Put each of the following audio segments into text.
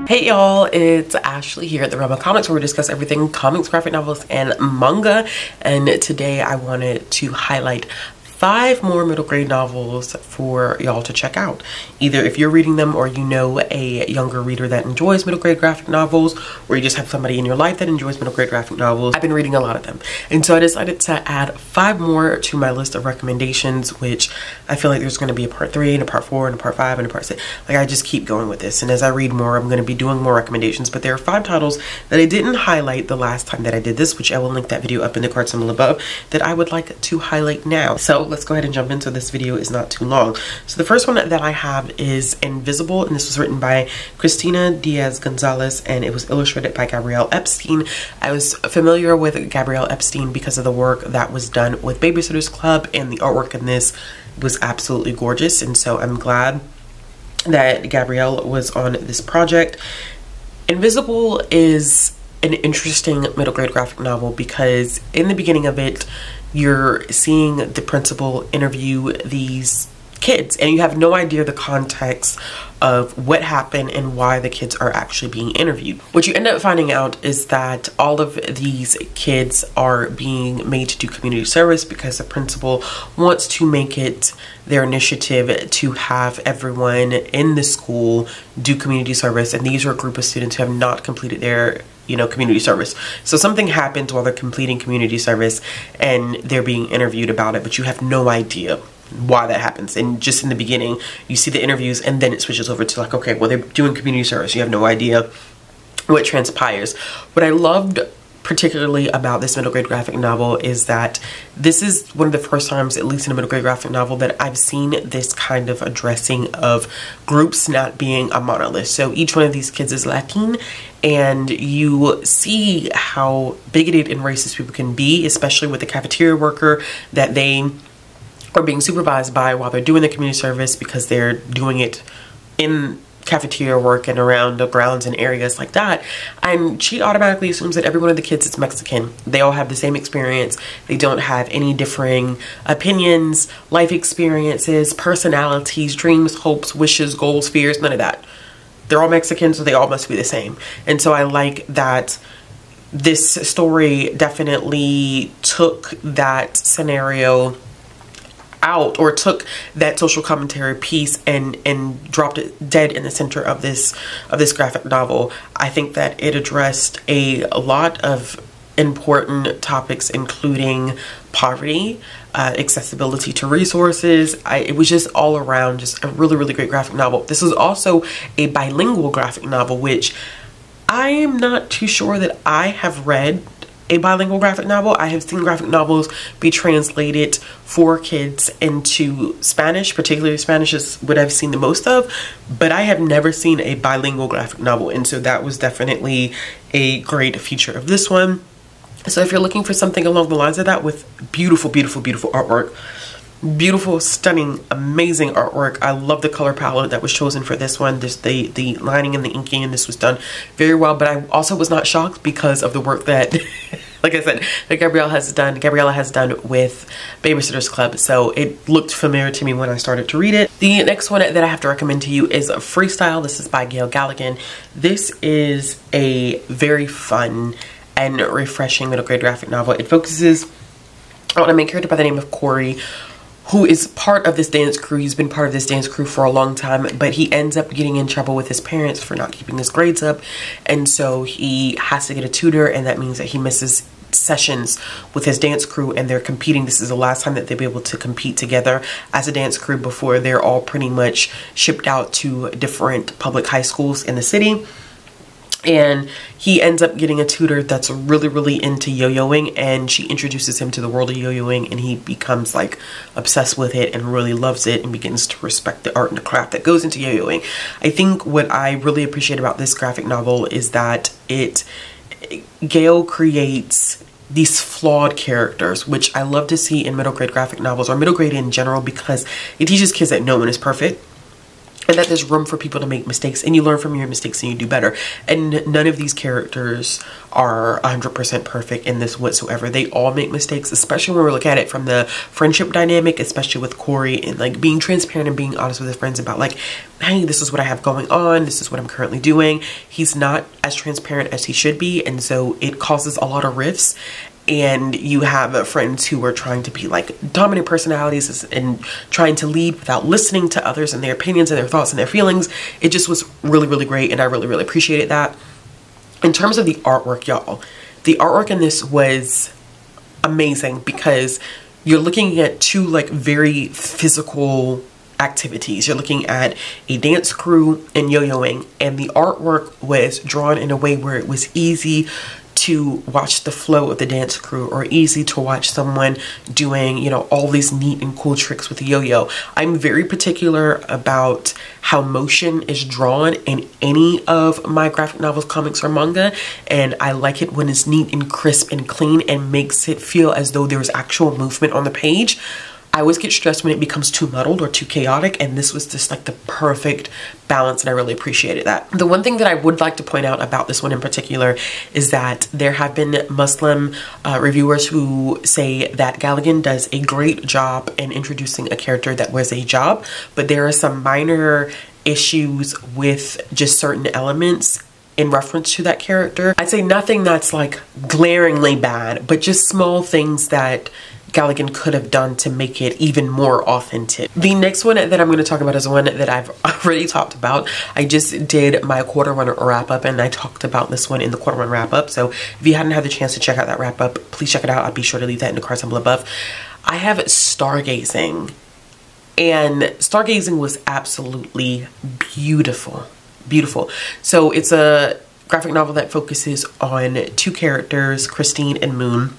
Hey y'all, it's Ashley here at the Realm of Comics, where we discuss everything comics, graphic novels, and manga. And today I wanted to highlight 5 more middle grade novels for y'all to check out. Either if you're reading them or you know a younger reader that enjoys middle grade graphic novels, or you just have somebody in your life that enjoys middle grade graphic novels. I've been reading a lot of them, and so I decided to add 5 more to my list of recommendations, which I feel like there's going to be a part 3 and a part 4 and a part 5 and a part 6. Like, I just keep going with this, and as I read more, I'm going to be doing more recommendations. But there are 5 titles that I didn't highlight the last time that I did this, which I will link that video up in the card symbol above, that I would like to highlight now. So let's go ahead and jump in so this video is not too long. So the first one that I have is Invisible, and this was written by Cristina Diaz-Gonzalez, and it was illustrated by Gabrielle Epstein. I was familiar with Gabrielle Epstein because of the work that was done with Babysitter's Club, and the artwork in this was absolutely gorgeous, and so I'm glad that Gabrielle was on this project. Invisible is an interesting middle grade graphic novel because in the beginning of it, you're seeing the principal interview these kids, and you have no idea the context of what happened and why the kids are actually being interviewed. What you end up finding out is that all of these kids are being made to do community service because the principal wants to make it their initiative to have everyone in the school do community service, and these are a group of students who have not completed their community service. So something happens while they're completing community service and they're being interviewed about it, but you have no idea why that happens. And just in the beginning, you see the interviews, and then it switches over to like, okay, well, they're doing community service. You have no idea what transpires. What I loved particularly about this middle grade graphic novel is that this is one of the first times, at least in a middle grade graphic novel, that I've seen this kind of addressing of groups not being a monolith. So each one of these kids is Latin, and you see how bigoted and racist people can be, especially with the cafeteria worker that they are being supervised by while they're doing the community service, because they're doing it in cafeteria work and around the grounds and areas like that, and she automatically assumes that every one of the kids is Mexican. They all have the same experience. They don't have any differing opinions, life experiences, personalities, dreams, hopes, wishes, goals, fears, none of that. They're all Mexican, so they all must be the same. And so I like that this story definitely took that scenario out, or took that social commentary piece and dropped it dead in the center of this graphic novel. I think that it addressed a lot of important topics, including poverty, accessibility to resources. It was just all around just a really great graphic novel. This was also a bilingual graphic novel, which I am not too sure that I have read a bilingual graphic novel. I have seen graphic novels be translated for kids into Spanish. Particularly Spanish is what I've seen the most of, but I have never seen a bilingual graphic novel, and so that was definitely a great feature of this one. So if you're looking for something along the lines of that, with beautiful artwork, beautiful, stunning, amazing artwork. I love the color palette that was chosen for this one. Just the lining and the inking, and this was done very well. But I also was not shocked because of the work that, like I said, that Gabriella has done with Babysitter's Club. So it looked familiar to me when I started to read it. The next one that I have to recommend to you is Freestyle. This is by Gail Galligan. This is a very fun and refreshing middle grade graphic novel. It focuses on a main character by the name of Corey, who is part of this dance crew. He's been part of this dance crew for a long time, but he ends up getting in trouble with his parents for not keeping his grades up, and so he has to get a tutor, and that means that he misses sessions with his dance crew, and they're competing. This is the last time that they'll be able to compete together as a dance crew before they're all pretty much shipped out to different public high schools in the city. And he ends up getting a tutor that's really into yo-yoing, and she introduces him to the world of yo-yoing, and he becomes like obsessed with it and really loves it and begins to respect the art and the craft that goes into yo-yoing. I think what I really appreciate about this graphic novel is that Gail creates these flawed characters, which I love to see in middle grade graphic novels, or middle grade in general, because it teaches kids that no one is perfect. and that there's room for people to make mistakes, and you learn from your mistakes and you do better. And none of these characters are 100% perfect in this whatsoever. They all make mistakes, especially when we look at it from the friendship dynamic, especially with Corey, and like being transparent and being honest with his friends about like, hey, this is what I have going on, this is what I'm currently doing. He's not as transparent as he should be, and so it causes a lot of rifts. And you have friends who are trying to be like dominant personalities and trying to lead without listening to others and their opinions and their thoughts and their feelings. It just was really, really great, and I really, really appreciated that. In terms of the artwork, y'all, the artwork in this was amazing because you're looking at two like very physical activities. You're looking at a dance crew and yo-yoing, and the artwork was drawn in a way where it was easy to watch the flow of the dance crew, or easy to watch someone doing, you know, all these neat and cool tricks with the yo-yo. I'm very particular about how motion is drawn in any of my graphic novels, comics, or manga, and I like it when it's neat and crisp and clean and makes it feel as though there's actual movement on the page. I always get stressed when it becomes too muddled or too chaotic, and this was just like the perfect balance, and I really appreciated that. The one thing that I would like to point out about this one in particular is that there have been Muslim reviewers who say that Galligan does a great job in introducing a character that wears a hijab, but there are some minor issues with just certain elements in reference to that character. I'd say nothing that's like glaringly bad, but just small things that Galligan could have done to make it even more authentic. The next one that I'm going to talk about is one that I've already talked about. I just did my quarter one wrap up, and I talked about this one in the quarter one wrap up. So if you hadn't had the chance to check out that wrap up, please check it out. I'll be sure to leave that in the card symbol above. I have Stargazing, and Stargazing was absolutely beautiful. Beautiful. So it's a graphic novel that focuses on two characters, Christine and Moon.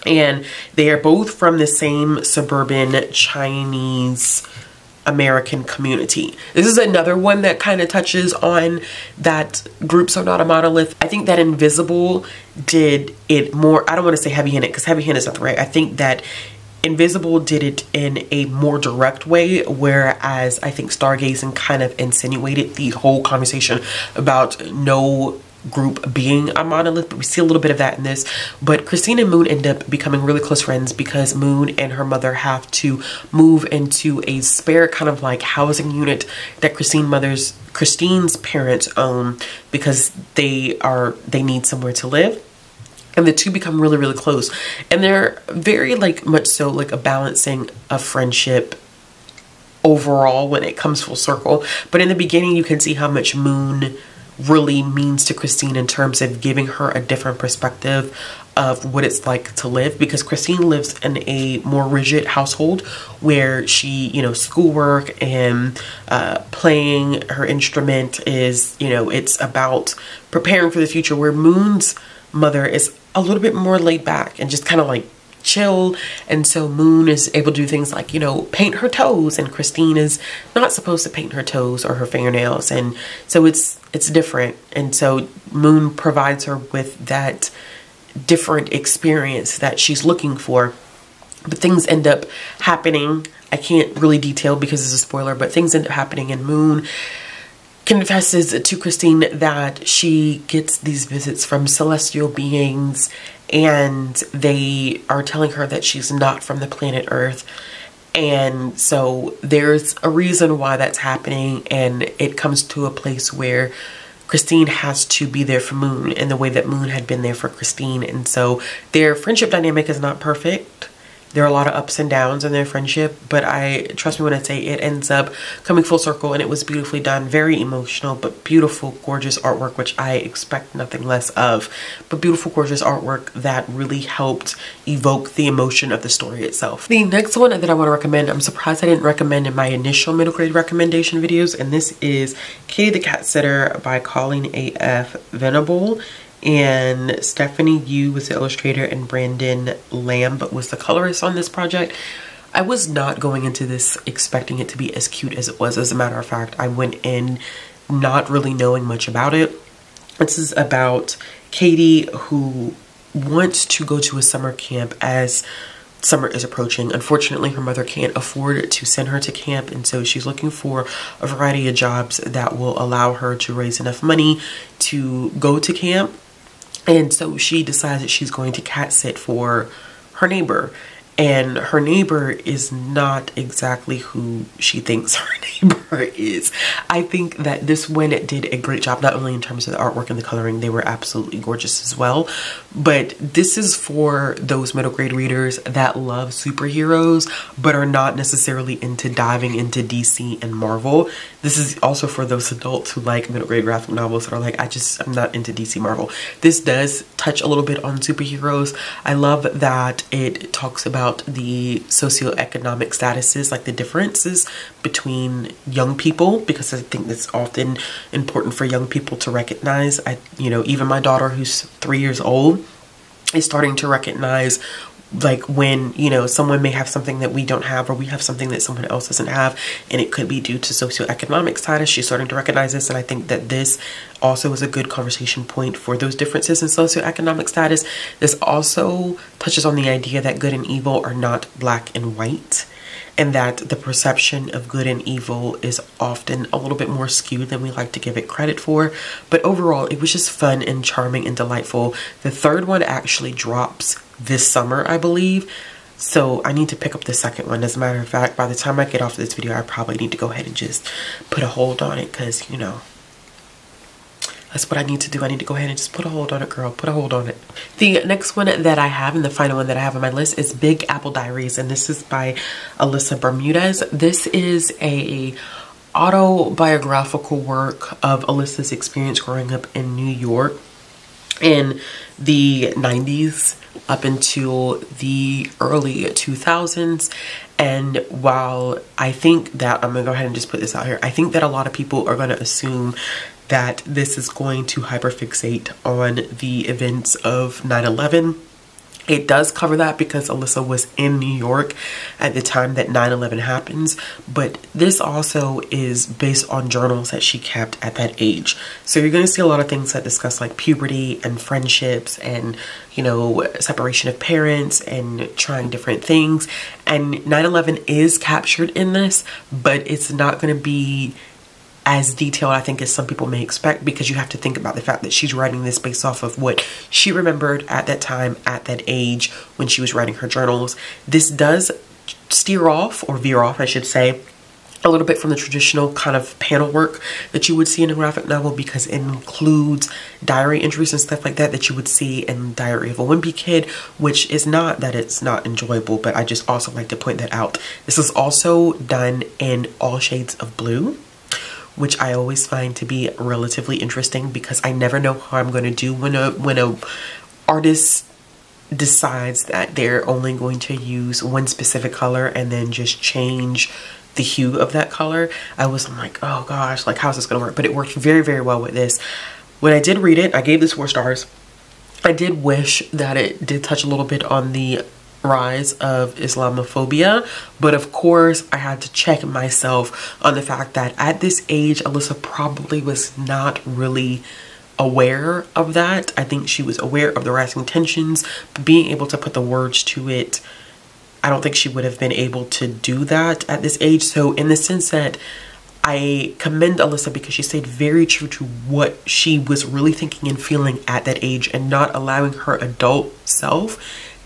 And they are both from the same suburban Chinese American community. This is another one that kind of touches on that groups are not a monolith. I think that Invisible did it more, I don't want to say heavy-handed because heavy-handed is not the right. I think that Invisible did it in a more direct way, whereas I think Stargazing kind of insinuated the whole conversation about no group being a monolith, but we see a little bit of that in this. But Christine and Moon end up becoming really close friends because Moon and her mother have to move into a spare kind of like housing unit that Christine's parents own because they need somewhere to live. And the two become really, really close, and they're very like much so like a balancing of friendship overall when it comes full circle. But in the beginning you can see how much Moon really means to Christine in terms of giving her a different perspective of what it's like to live, because Christine lives in a more rigid household where she, you know, schoolwork and playing her instrument is, you know, it's about preparing for the future, where Moon's mother is a little bit more laid back and just kind of like chill. And so Moon is able to do things like, you know, paint her toes, and Christine is not supposed to paint her toes or her fingernails, and so it's different. And so Moon provides her with that different experience that she's looking for. But things end up happening. I can't really detail because it's a spoiler, but things end up happening, and Moon confesses to Christine that she gets these visits from celestial beings, and they are telling her that she's not from the planet Earth. And so there's a reason why that's happening, and it comes to a place where Christine has to be there for Moon in the way that Moon had been there for Christine. And so their friendship dynamic is not perfect. There are a lot of ups and downs in their friendship, but trust me when I say it ends up coming full circle, and it was beautifully done. Very emotional, but beautiful, gorgeous artwork, which I expect nothing less of. But beautiful, gorgeous artwork that really helped evoke the emotion of the story itself. The next one that I want to recommend, I'm surprised I didn't recommend in my initial middle grade recommendation videos, and this is Katie the Cat Sitter by Colleen A.F. Venable. And Stephanie Yu was the illustrator, and Brandon Lamb was the colorist on this project. I was not going into this expecting it to be as cute as it was. As a matter of fact, I went in not really knowing much about it. This is about Katie, who wants to go to a summer camp as summer is approaching. Unfortunately, her mother can't afford to send her to camp, and so she's looking for a variety of jobs that will allow her to raise enough money to go to camp. And so she decides that she's going to cat sit for her neighbor. And her neighbor is not exactly who she thinks her neighbor is. I think that this one did a great job, not only in terms of the artwork and the coloring, they were absolutely gorgeous as well. But this is for those middle grade readers that love superheroes, but are not necessarily into diving into DC and Marvel. This is also for those adults who like middle grade graphic novels that are like, I'm not into DC Marvel. This does touch a little bit on superheroes. I love that it talks about the socioeconomic statuses, like the differences between young people, because I think that's often important for young people to recognize. Even my daughter, who's 3 years old, is starting to recognize like when, someone may have something that we don't have, or we have something that someone else doesn't have, and it could be due to socioeconomic status. She's starting to recognize this, and I think that this also is a good conversation point for those differences in socioeconomic status. This also touches on the idea that good and evil are not black and white, and that the perception of good and evil is often a little bit more skewed than we like to give it credit for. But overall, it was just fun and charming and delightful. The third one actually drops this summer, I believe. So I need to pick up the second one. As a matter of fact, by the time I get off this video, I probably need to go ahead and just put a hold on it, because, that's what I need to do. I need to go ahead and just put a hold on it, girl. Put a hold on it. The next one that I have, and the final one that I have on my list, is Big Apple Diaries, and this is by Alyssa Bermudez. This is a autobiographical work of Alyssa's experience growing up in New York in the 90s up until the early 2000s. And while I think that, I'm gonna go ahead and just put this out here, I think that a lot of people are gonna assume that this is going to hyperfixate on the events of 9/11. It does cover that because Alyssa was in New York at the time that 9/11 happens, but this also is based on journals that she kept at that age. So you're going to see a lot of things that discuss like puberty and friendships and, separation of parents and trying different things. And 9/11 is captured in this, but it's not going to be as detailed, I think, as some people may expect, because you have to think about the fact that she's writing this based off of what she remembered at that time, at that age, when she was writing her journals. This does veer off, I should say, a little bit from the traditional kind of panel work that you would see in a graphic novel, because it includes diary entries and stuff like that you would see in Diary of a Wimpy Kid, which is not that it's not enjoyable, but I just also like to point that out. This is also done in all shades of blue, which I always find to be relatively interesting, because I never know how I'm going to do when a artist decides that they're only going to use one specific color and then just change the hue of that color. I'm like, oh gosh, like how's this going to work? But it worked very, very well with this. When I did read it, I gave this 4 stars. I did wish that it did touch a little bit on the rise of Islamophobia, but of course I had to check myself on the fact that at this age Alyssa probably was not really aware of that. I think she was aware of the rising tensions, but being able to put the words to it, I don't think she would have been able to do that at this age. So in the sense that I commend Alyssa, because she stayed very true to what she was really thinking and feeling at that age, and not allowing her adult self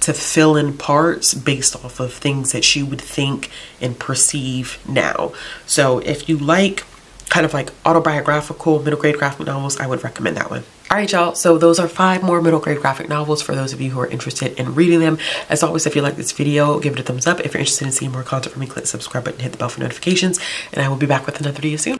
to fill in parts based off of things that she would think and perceive now. So if you like kind of like autobiographical middle grade graphic novels, I would recommend that one. Alright y'all, so those are 5 more middle grade graphic novels for those of you who are interested in reading them. As always, if you like this video, give it a thumbs up. If you're interested in seeing more content from me, click the subscribe button, hit the bell for notifications, and I will be back with another video soon.